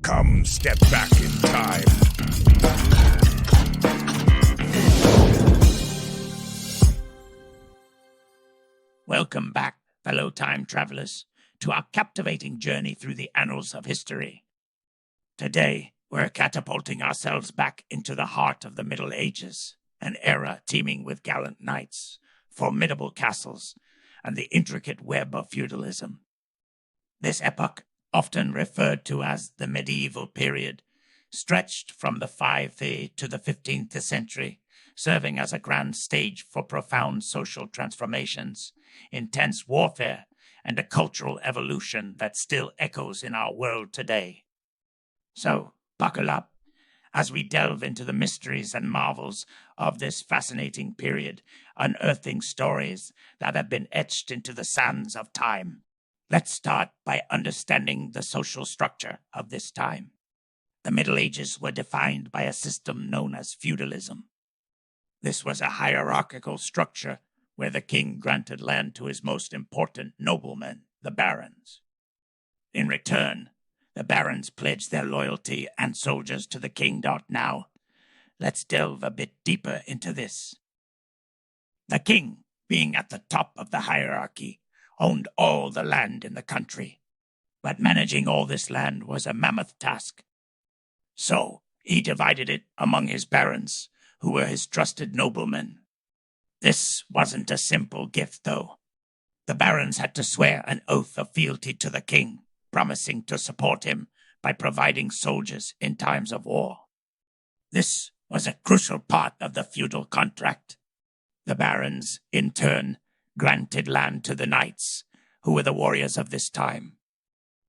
Come step back in time. Welcome back, fellow time travelers, to our captivating journey through the annals of history. Today, we're catapulting ourselves back into the heart of the Middle Ages, an era teeming with gallant knights, formidable castles, and the intricate web of feudalism. This epoch, often referred to as the medieval period, stretched from the 5th to the 15th century, serving as a grand stage for profound social transformations, intense warfare, and a cultural evolution that still echoes in our world today. So, buckle up as we delve into the mysteries and marvels of this fascinating period, unearthing stories that have been etched into the sands of time. Let's start by understanding the social structure of this time. The Middle Ages were defined by a system known as feudalism. This was a hierarchical structure where the king granted land to his most important noblemen, the barons. In return, the barons pledged their loyalty and soldiers to the king. Now, let's delve a bit deeper into this. The king, being at the top of the hierarchy, owned all the land in the country, but managing all this land was a mammoth task. So he divided it among his barons, who were his trusted noblemen. This wasn't a simple gift, though. The barons had to swear an oath of fealty to the king, promising to support him by providing soldiers in times of war. This was a crucial part of the feudal contract. The barons, in turn, granted land to the knights, who were the warriors of this time.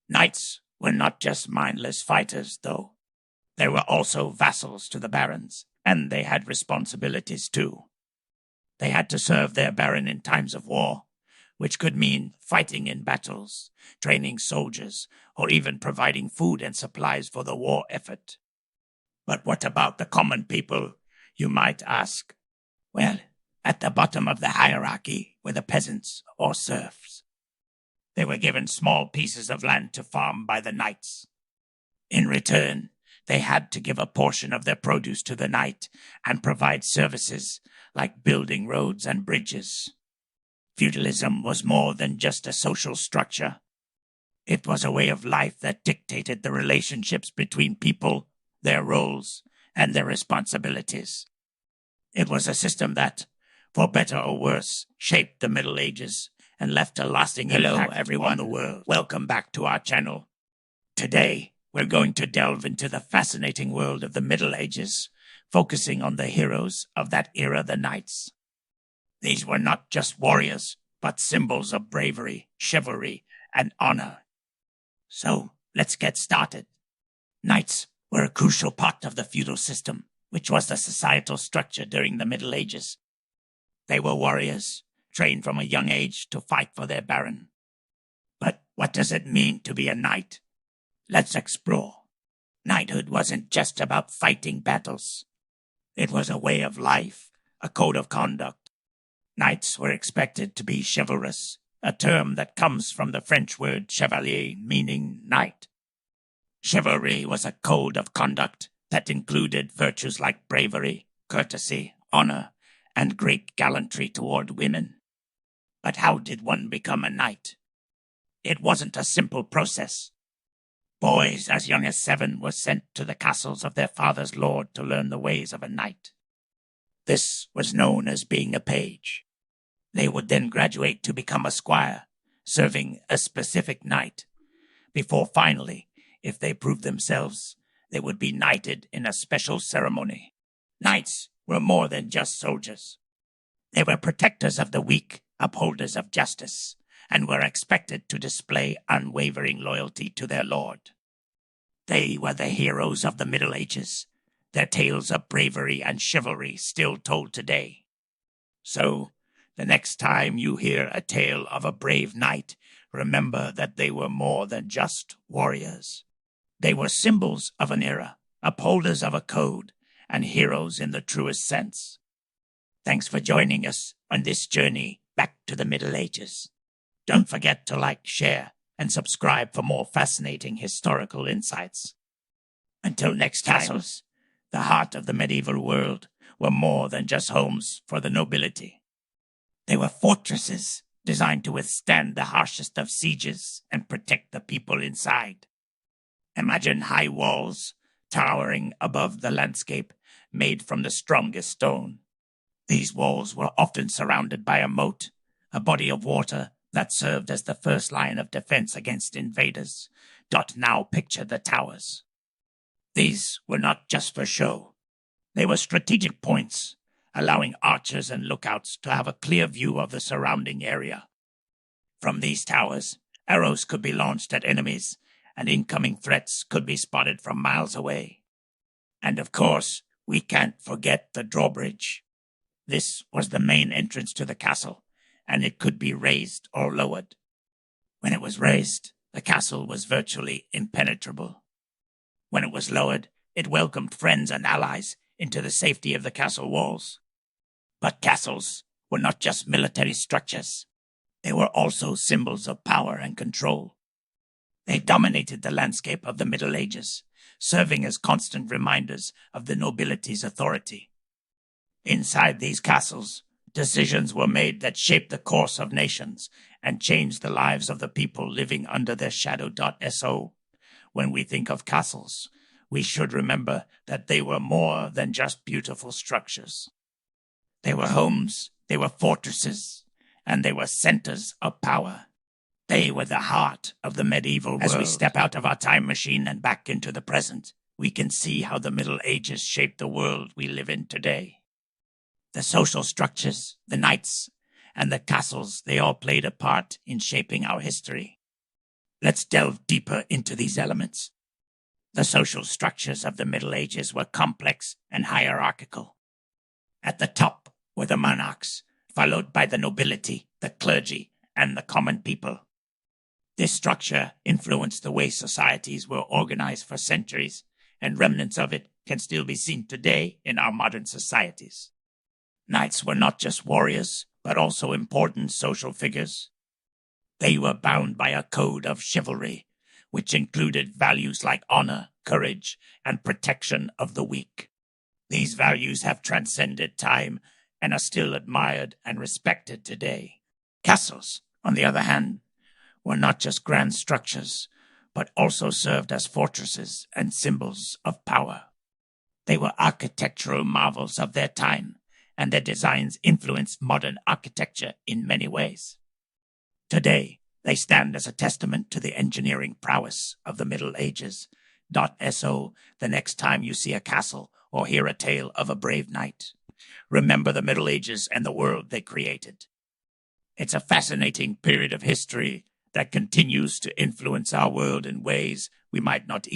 Knights were not just mindless fighters, though. They were also vassals to the barons, and they had responsibilities too. They had to serve their baron in times of war, which could mean fighting in battles, training soldiers, or even providing food and supplies for the war effort. But what about the common people, you might ask? Well, at the bottom of the hierarchy were the peasants or serfs. They were given small pieces of land to farm by the knights. In return, they had to give a portion of their produce to the knight and provide services like building roads and bridges. Feudalism was more than just a social structure. It was a way of life that dictated the relationships between people, their roles, and their responsibilities. It was a system that, for better or worse, shaped the Middle Ages and left a lasting impact everyone on the world. Welcome back to our channel. Today, we're going to delve into the fascinating world of the Middle Ages, focusing on the heroes of that era, the knights. These were not just warriors, but symbols of bravery, chivalry, and honor. So, let's get started. Knights were a crucial part of the feudal system, which was the societal structure during the Middle Ages. They were warriors, trained from a young age to fight for their baron. But what does it mean to be a knight? Let's explore. Knighthood wasn't just about fighting battles. It was a way of life, a code of conduct. Knights were expected to be chivalrous, a term that comes from the French word chevalier, meaning knight. Chivalry was a code of conduct that included virtues like bravery, courtesy, honor, and great gallantry toward women. But how did one become a knight? It wasn't a simple process. Boys as young as 7 were sent to the castles of their father's lord to learn the ways of a knight. This was known as being a page. They would then graduate to become a squire, serving a specific knight, before finally, if they proved themselves, they would be knighted in a special ceremony. Knights were more than just soldiers. They were protectors of the weak, upholders of justice, and were expected to display unwavering loyalty to their lord. They were the heroes of the Middle Ages, their tales of bravery and chivalry still told today. So, the next time you hear a tale of a brave knight, remember that they were more than just warriors. They were symbols of an era, upholders of a code, and heroes in the truest sense. Thanks for joining us on this journey back to the Middle Ages. Don't forget to like, share, and subscribe for more fascinating historical insights. Until next time, castles, the heart of the medieval world, were more than just homes for the nobility. They were fortresses designed to withstand the harshest of sieges and protect the people inside. Imagine high walls towering above the landscape, made from the strongest stone. These walls were often surrounded by a moat, a body of water that served as the first line of defense against invaders. Now picture the towers. These were not just for show. They were strategic points, allowing archers and lookouts to have a clear view of the surrounding area. From these towers, arrows could be launched at enemies, and incoming threats could be spotted from miles away. And of course, we can't forget the drawbridge. This was the main entrance to the castle, and it could be raised or lowered. When it was raised, the castle was virtually impenetrable. When it was lowered, it welcomed friends and allies into the safety of the castle walls. But castles were not just military structures. They were also symbols of power and control. They dominated the landscape of the Middle Ages, serving as constant reminders of the nobility's authority. Inside these castles, decisions were made that shaped the course of nations and changed the lives of the people living under their shadow. When we think of castles, we should remember that they were more than just beautiful structures. They were homes, they were fortresses, and they were centers of power. They were the heart of the medieval world. As we step out of our time machine and back into the present, we can see how the Middle Ages shaped the world we live in today. The social structures, the knights, and the castles, they all played a part in shaping our history. Let's delve deeper into these elements. The social structures of the Middle Ages were complex and hierarchical. At the top were the monarchs, followed by the nobility, the clergy, and the common people. This structure influenced the way societies were organized for centuries, and remnants of it can still be seen today in our modern societies. Knights were not just warriors, but also important social figures. They were bound by a code of chivalry, which included values like honor, courage, and protection of the weak. These values have transcended time and are still admired and respected today. Castles, on the other hand, were not just grand structures, but also served as fortresses and symbols of power. They were architectural marvels of their time, and their designs influenced modern architecture in many ways. Today, they stand as a testament to the engineering prowess of the Middle Ages. The next time you see a castle or hear a tale of a brave knight, remember the Middle Ages and the world they created. It's a fascinating period of history that continues to influence our world in ways we might not even